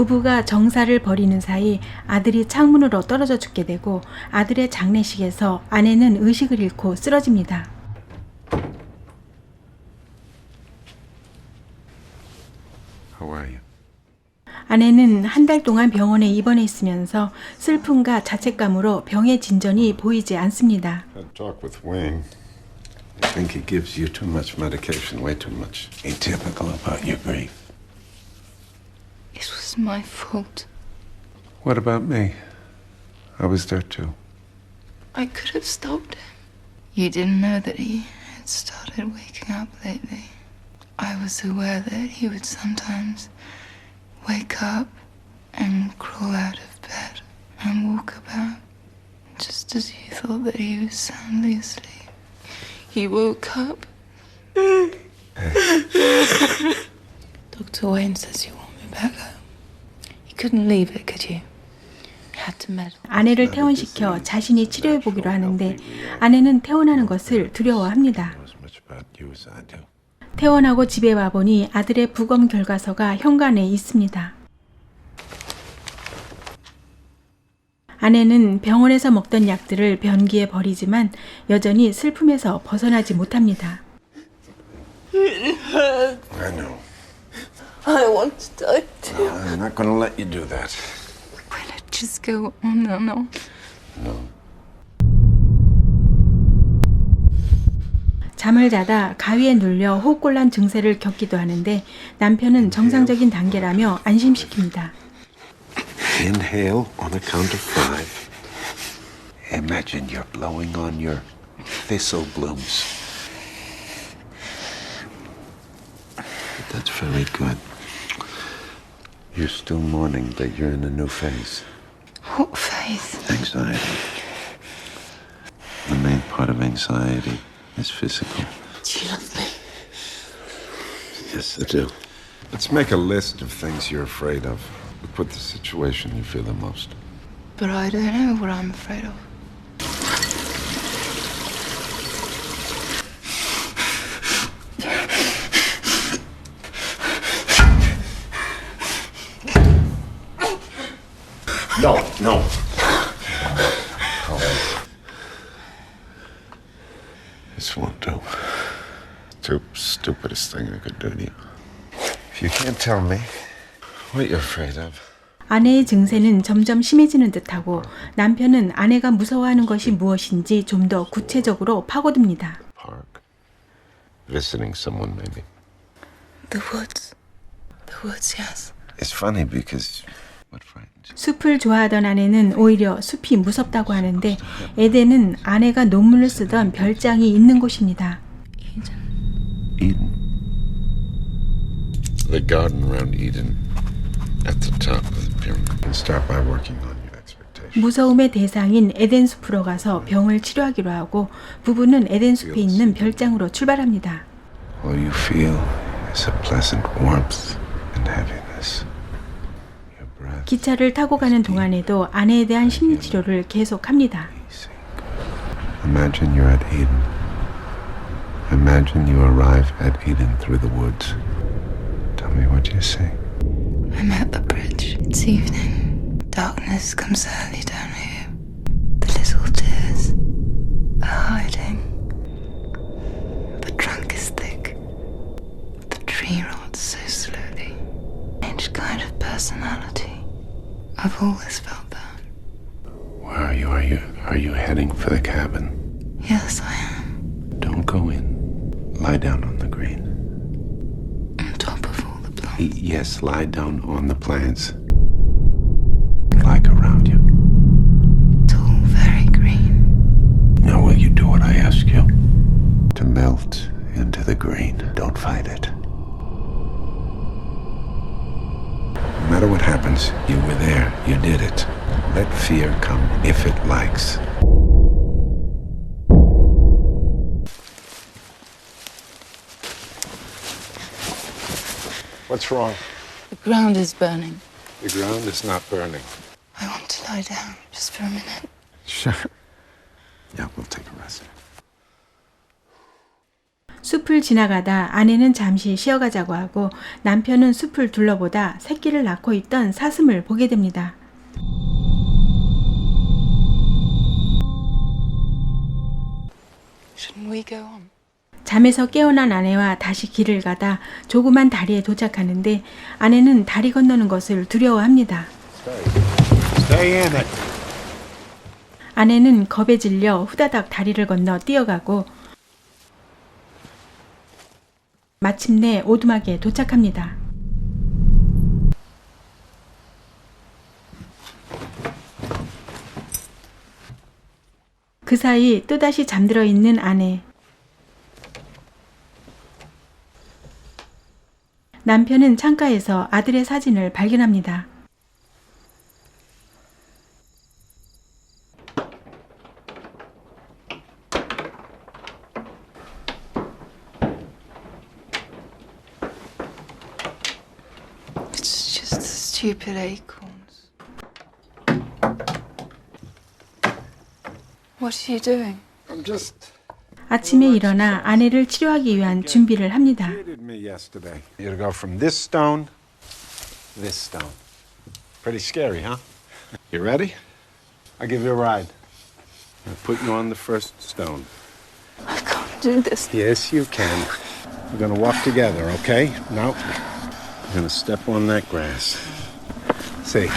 부부가 정사를 벌이는 사이 아들이 창문으로 떨어져 죽게 되고 아들의 장례식에서 아내는 의식을 잃고 쓰러집니다. How are you? 아내는 한 달 동안 병원에 입원해 있으면서 슬픔과 자책감으로 병의 진전이 보이지 않습니다. I had a talk with Wayne. I think he gives you too much medication, way too much. Atypical about your grief. It was my fault. What about me? I was there too. I could have stopped him. You didn't know that he had started waking up lately. I was aware that he would sometimes wake up and crawl out of bed and walk about, just as you thought that he was soundly asleep. He woke up. Dr. Wayne says you want me back home. You couldn't leave it, could you? Had to meddle. 아내를 퇴원시켜 자신이 치료해 보기로 하는데 아내는 퇴원하는 것을 두려워합니다. As much about you as I do. 퇴원하고 집에 와보니 아들의 부검 결과서가 현관에 있습니다. 아내는 병원에서 먹던 약들을 변기에 버리지만 여전히 슬픔에서 벗어나지 못합니다. I know. I want to die too. I'm not going to let you do that. Will it just go on and on? No. 잠을 자다 가위에 눌려 호흡곤란 증세를 겪기도 하는데 남편은 정상적인 단계라며 안심시킵니다. Inhale on a count of 5. Imagine you're blowing on your thistle blooms. That's very good. You're still mourning that you're in a new phase. What faith? Anxiety. The main part of anxiety is physical. Do you love me? Yes, I do. Let's make a list of things you're afraid of. We put the situation you feel the most. But I don't know what I'm afraid of. No, no. This won't do. Too stupidest thing I could do to you. If you can't tell me what you're afraid of. 아내의 증세는 점점 심해지는 듯하고 남편은 아내가 무서워하는 것이 무엇인지 좀 더 구체적으로 파고듭니다. Park. Visiting someone, maybe. The woods. The woods, yes. It's funny because what frightens you? 숲을 좋아하던 아내는 오히려 숲이 무섭다고 하는데 에덴은 아내가 논문을 쓰던 별장이 있는 곳입니다. Eden. The garden around Eden at the top of the pyramid. And start by working on your expectations. 무서움의 대상인 에덴 숲으로 가서 병을 치료하기로 하고 부부는 에덴 숲에 있는 별장으로 출발합니다. All you feel is a pleasant warmth and heaviness. Your breath 기차를 타고 가는 동안에도 아내에 대한 심리 치료를 계속합니다. easing. Imagine you're at Eden. Imagine you arrive at Eden through the woods. Tell me what you see. I'm at the bridge. It's evening. Darkness comes early down here. The little deers are hiding. The trunk is thick. The tree rots so slowly. Strange kind of personality. I've always felt that. Where are you? Are you heading for the cabin? Yes, I am. Don't go in. Lie down on the green. On top of all the plants. Yes, lie down on the plants. Like around you. Tall, very green. Now will you do what I ask you? To melt into the green. Don't fight it. No matter what happens, you were there. You did it. Let fear come if it likes. What's wrong? The ground is burning. The ground is not burning. I want to lie down just for a minute. Sure. Yeah, we'll take a rest. 숲을 지나가다 아내는 잠시 쉬어가자고 하고 남편은 숲을 둘러보다 새끼를 낳고 있던 사슴을 보게 됩니다. Shouldn't we go on? 잠에서 깨어난 아내와 다시 길을 가다 조그만 다리에 도착하는데 아내는 다리 건너는 것을 두려워합니다. Stay in it. 아내는 겁에 질려 후다닥 다리를 건너 뛰어가고 마침내 오두막에 도착합니다. 그 사이 또다시 잠들어 있는 아내. 남편은 창가에서 아들의 사진을 발견합니다. It's just the stupid acorns. What are you doing? I'm just 아침에 일어나 아내를 치료하기 위한 준비를 합니다. treated me yesterday. You go from this stone to this stone. Pretty scary, huh? You ready? I'll give you a ride. I'll put you on the first stone. I can't do this. Yes, you can. We're gonna walk together, okay? Now, you're gonna step on that grass. See,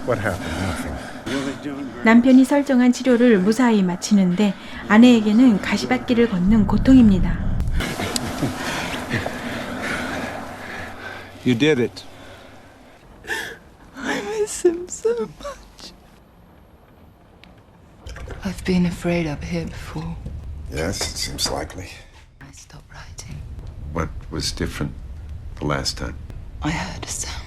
what happened? Nothing. Really doing great. 남편이 설정한 치료를 무사히 마치는데 아내에게는 가시밭길을 걷는 고통입니다. You did it. I miss him so much. I've been afraid up here before. Yes, it seems likely. I stopped writing. What was different the last time? I heard a sound.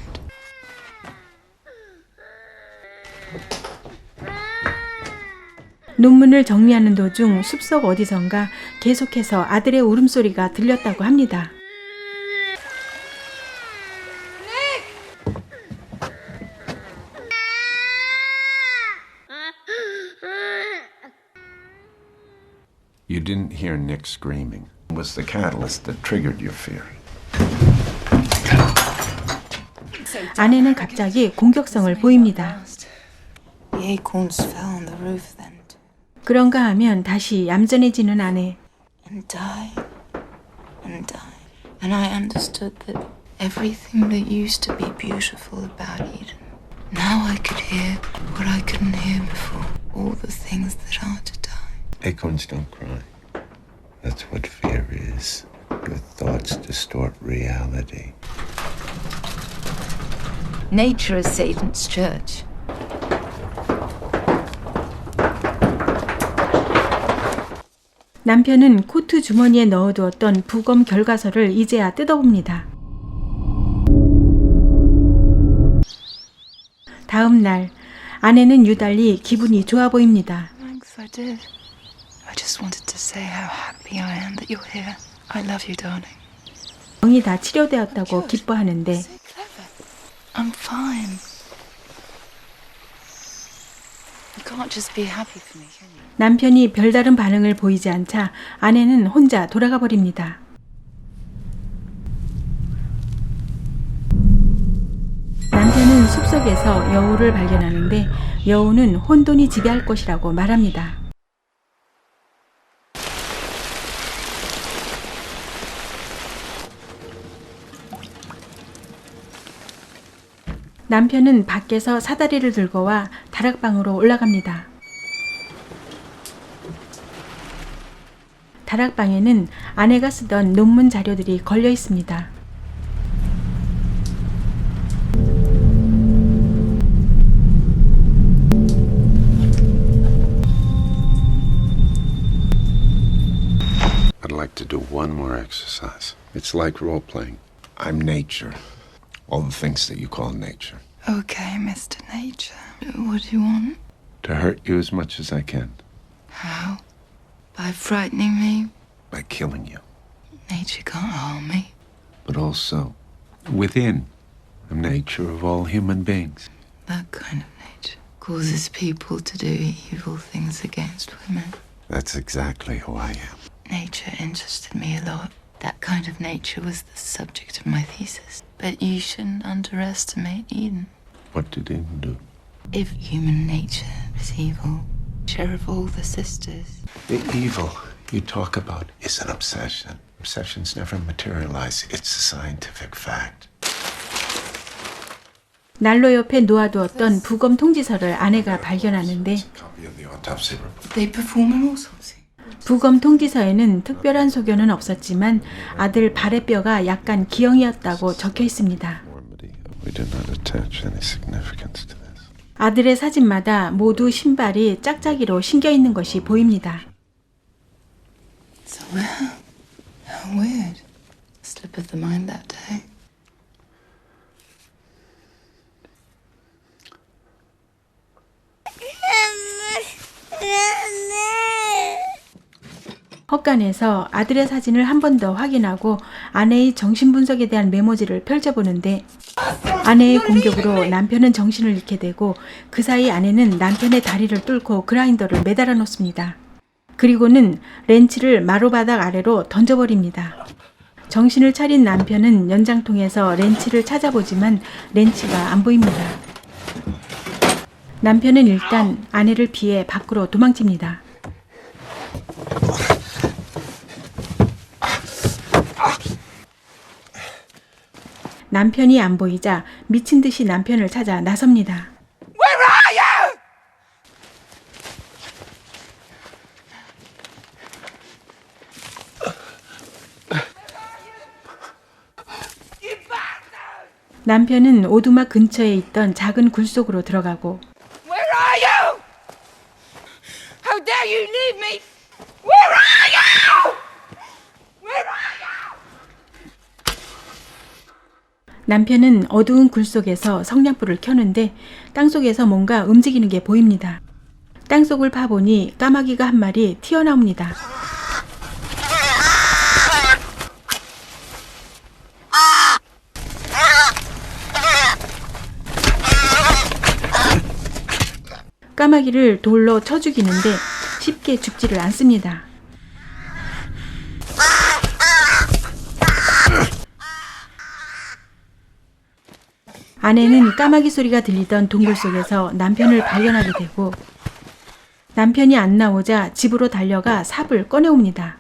논문을 정리하는 도중 숲속 어디선가 계속해서 아들의 울음소리가 들렸다고 합니다. You didn't hear Nick screaming. It was the catalyst that triggered your fear. 아내는 갑자기 공격성을 보입니다. The acorns fell on the roof then. 그런가 하면 다시 얌전해지는 아내. And die. And die. And I understood that everything that used to be beautiful about Eden, now I could hear what I couldn't hear before. All the things that are to die. Acorns don't cry. That's what fear is. Your thoughts distort reality. Nature is Satan's church. 남편은 코트 주머니에 넣어두었던 부검 결과서를 이제야 뜯어봅니다. 다음 날 아내는 유달리 기분이 좋아 보입니다. Thanks, I did. I just wanted to say how happy I am that you're here. I love you, darling. 병이 다 치료되었다고 기뻐하는데 So clever. I'm fine. You can't just be happy for me, can you? 남편이 별다른 반응을 보이지 않자 아내는 혼자 돌아가 버립니다. 남편은 숲속에서 여우를 발견하는데 여우는 혼돈이 지배할 것이라고 말합니다. 남편은 밖에서 사다리를 들고 와 다락방으로 올라갑니다. 다락방에는 아내가 쓰던 논문 자료들이 걸려 있습니다. I'd like to do one more exercise. It's like role playing. I'm nature. All the things that you call nature. Okay, Mr. Nature. What do you want? To hurt you as much as I can. How? By frightening me? By killing you. Nature can't harm me. But also within the nature of all human beings. That kind of nature causes people to do evil things against women. That's exactly who I am. Nature interested me a lot. That kind of nature was the subject of my thesis. But you shouldn't underestimate Eden. What did Eden do? If human nature is evil, share of all the sisters. The evil you talk about is an obsession. Obsessions never materialize. It's a scientific fact. 난로 옆에 놓아두었던 부검 통지서를 아내가 발견하는데 Copy of the autopsy report. They perform an autopsy. 부검 통지서에는 특별한 소견은 없었지만 아들 발의 뼈가 약간 기형이었다고 적혀 있습니다. We do not attach any significance to this. 아들의 사진마다 모두 신발이 짝짝이로 신겨 있는 것이 보입니다. So how weird. Slip of the mind that day. 헛간에서 아들의 사진을 한 번 더 확인하고 아내의 정신분석에 대한 메모지를 펼쳐보는데 아내의 공격으로 남편은 정신을 잃게 되고 그 사이 아내는 남편의 다리를 뚫고 그라인더를 매달아 놓습니다. 그리고는 렌치를 마루바닥 아래로 던져버립니다. 정신을 차린 남편은 연장통에서 렌치를 찾아보지만 렌치가 안 보입니다. 남편은 일단 아내를 피해 밖으로 도망칩니다. 남편이 안 보이자 미친 듯이 남편을 찾아 나섭니다. Where are you? 남편은 오두막 근처에 있던 작은 굴 속으로 들어가고 Where are you? How dare you leave me? Where are you? Where are you? 남편은 어두운 굴 속에서 성냥불을 켜는데 땅속에서 뭔가 움직이는 게 보입니다. 땅속을 파보니 까마귀가 한 마리 튀어나옵니다. 까마귀를 돌로 쳐 죽이는데 쉽게 죽지를 않습니다. 아내는 까마귀 소리가 들리던 동굴 속에서 남편을 발견하게 되고 남편이 안 나오자 집으로 달려가 삽을 꺼내옵니다.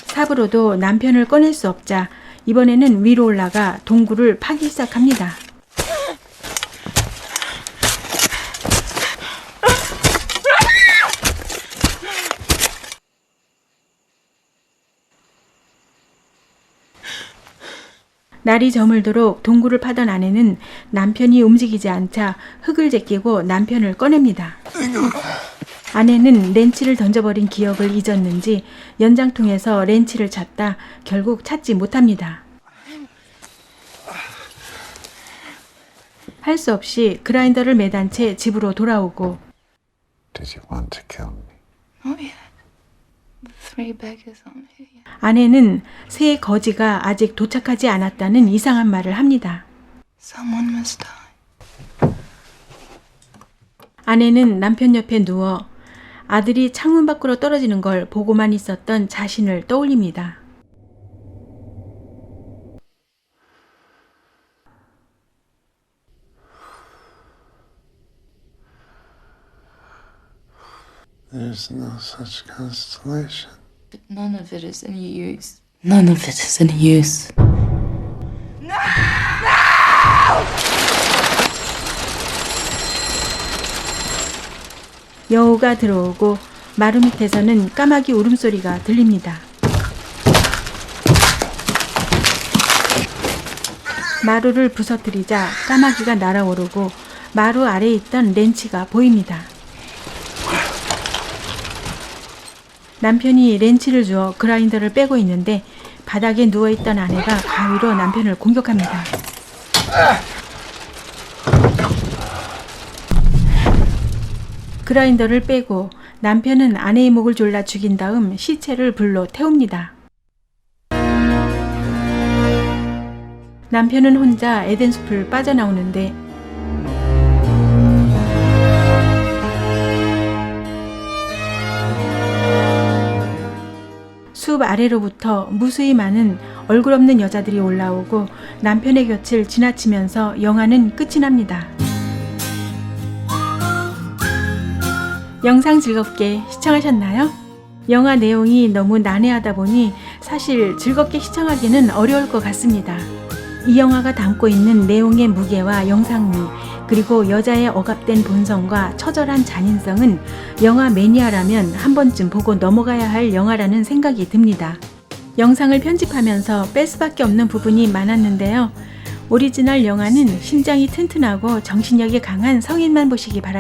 삽으로도 남편을 꺼낼 수 없자 이번에는 위로 올라가 동굴을 파기 시작합니다. 날이 저물도록 동굴을 파던 아내는 남편이 움직이지 않자 흙을 제끼고 남편을 꺼냅니다. 아내는 렌치를 던져버린 기억을 잊었는지 연장통에서 렌치를 찾다 결국 찾지 못합니다. 할 수 없이 그라인더를 매단 채 집으로 돌아오고 Did you want to kill me? Not yet. The three beggars aren't here yet. 아내는 새 거지가 아직 도착하지 않았다는 이상한 말을 합니다. Someone must die. 아내는 남편 옆에 누워 아들이 창문 밖으로 떨어지는 걸 보고만 있었던 자신을 떠올립니다. There's no such constellation. But none of it is any use. None of it is any use. 여우가 들어오고 마루 밑에서는 까마귀 울음소리가 들립니다. 마루를 부서뜨리자 까마귀가 날아오르고 마루 아래에 있던 렌치가 보입니다. 남편이 렌치를 주어 그라인더를 빼고 있는데 바닥에 누워있던 아내가 가위로 남편을 공격합니다. 그라인더를 빼고 남편은 아내의 목을 졸라 죽인 다음 시체를 불로 태웁니다. 남편은 혼자 에덴숲을 빠져나오는데 숲 아래로부터 무수히 많은 얼굴 없는 여자들이 올라오고 남편의 곁을 지나치면서 영화는 끝이 납니다. 영상 즐겁게 시청하셨나요? 영화 내용이 너무 난해하다 보니 사실 즐겁게 시청하기는 어려울 것 같습니다. 이 영화가 담고 있는 내용의 무게와 영상미, 그리고 여자의 억압된 본성과 처절한 잔인성은 영화 매니아라면 한 번쯤 보고 넘어가야 할 영화라는 생각이 듭니다. 영상을 편집하면서 뺄 수밖에 없는 부분이 많았는데요. 오리지널 영화는 심장이 튼튼하고 정신력이 강한 성인만 보시기 바랍니다.